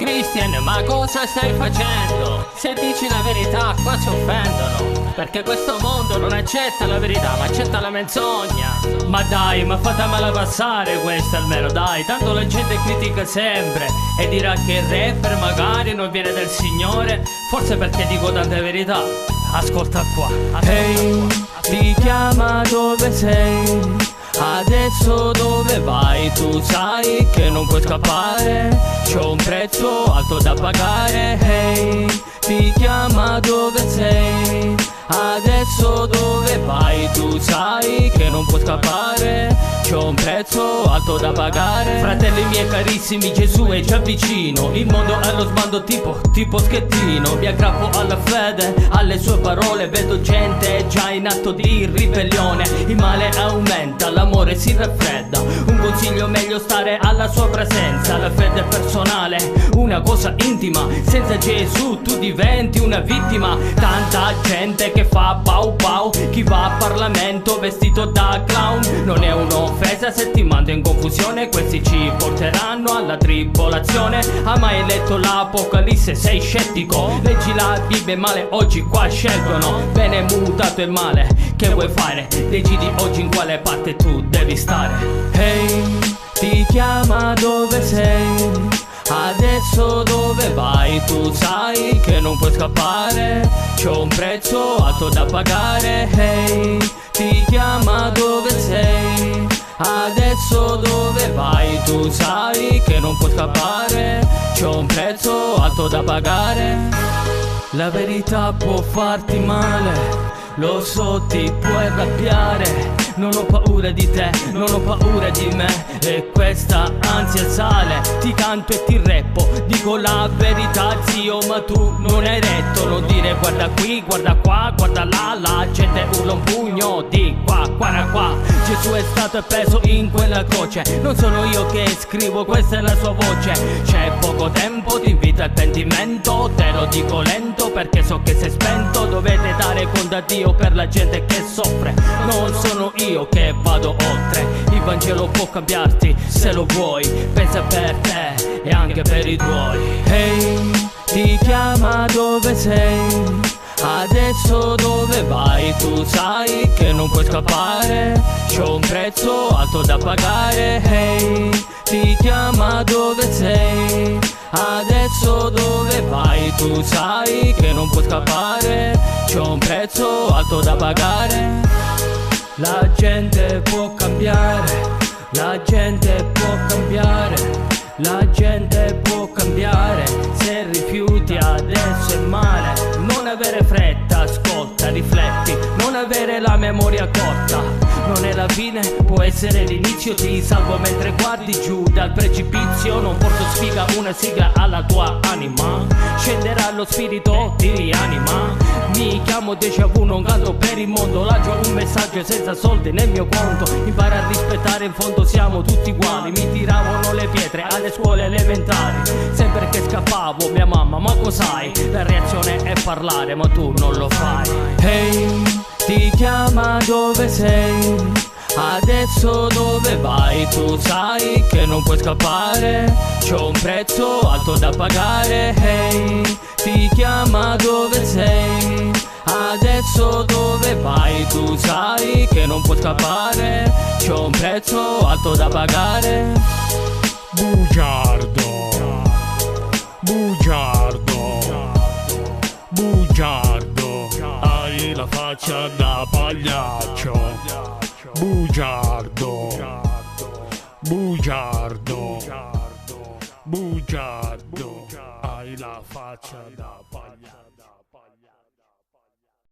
Christian, ma cosa stai facendo? Se dici la verità qua si offendono, perché questo mondo non accetta la verità ma accetta la menzogna. Ma dai, ma fatemela passare questa almeno, dai, tanto la gente critica sempre e dirà che il rapper magari non viene dal Signore, forse perché dico tante verità. Ascolta qua, Ehi, ti chiama dove sei? Adesso dove vai? Tu sai che non puoi scappare, c'ho un prezzo alto da pagare. Ehi, ti chiama dove sei? Adesso dove vai? Tu sai che non puoi scappare, c'ho un prezzo alto da pagare. Fratelli miei carissimi, Gesù è già vicino, il mondo è allo sbando tipo schettino. Mi aggrappo alla fede, alle sue parole, vedo gente già in atto di ribellione. Il male aumenta, l'amore si raffredda, un consiglio: meglio stare alla sua presenza. La fede è personale, una cosa intima, senza Gesù tu diventi una vittima. Tanta gente che fa pau pau, chi va a Parlamento vestito da clown. Non è un'offesa se ti mando in confusione, questi ci porteranno alla tribolazione. Hai mai letto l'Apocalisse? Sei scettico? Leggi la Bibbia, male oggi qua scelgono. Bene mutato il male, che vuoi fare? Decidi oggi in quale parte tu devi stare. Ehi, ti chiama dove sei? Adesso dove vai? Tu sai che non puoi scappare, c'ho un prezzo alto da pagare. Ehi, ti chiama dove sei? Adesso dove vai? Tu sai che non puoi scappare, c'ho un prezzo alto da pagare. La verità può farti male, lo so, ti puoi arrabbiare. Non ho paura di te, non ho paura di me, e questa ansia sale. Ti canto e ti reppo, dico la verità zio, ma tu non hai retto. Non dire guarda qui, guarda qua, guarda là, la gente urla un pugno di qua, guarda qua. Gesù è stato appeso in quella croce, non sono io che scrivo, questa è la sua voce. C'è poco tempo, ti invito al pentimento, te lo dico lento perché so che sei spento. Dovete dare conto a Dio per la gente che soffre, non sono io che vado oltre. Il Vangelo può cambiarti se lo vuoi, pensa per te e anche per i tuoi. Ehi, ti chiama dove sei? Adesso dove vai? Tu sai che non puoi scappare, c'ho un prezzo alto da pagare. Ehi, ti chiama dove sei? Adesso dove vai? Tu sai che non puoi scappare, c'ho un prezzo alto da pagare. La gente può cambiare, la gente può cambiare, la gente può cambiare. Se rifiuti adesso è male. Non avere fretta, ascolta, rifletti, non avere la memoria corta. Non è la fine, può essere l'inizio. Ti salvo mentre guardi giù dal precipizio. Non porto sfiga, una sigla alla tua anima, scenderà lo spirito, ti rianima. Mi chiamo Déjà Vu, non canto per il mondo, lancio un messaggio senza soldi nel mio conto. Impara a rispettare, in fondo siamo tutti uguali. Mi tiravano le pietre alle scuole elementari, sempre che scappavo mia mamma, ma cos'hai? La reazione è parlare, ma tu non lo fai. Ehi, ti chiama dove sei? Adesso dove vai? Tu sai che non puoi scappare, c'ho un prezzo alto da pagare. Ehi, ti chiama dove sei? Adesso dove vai? Tu sai che non puoi scappare, c'ho un prezzo alto da pagare. Bugiardo, bugiardo, bugiardo, hai la faccia da pagliaccio. Bugiardo, bugiardo, bugiardo, hai la faccia da pagliaccio.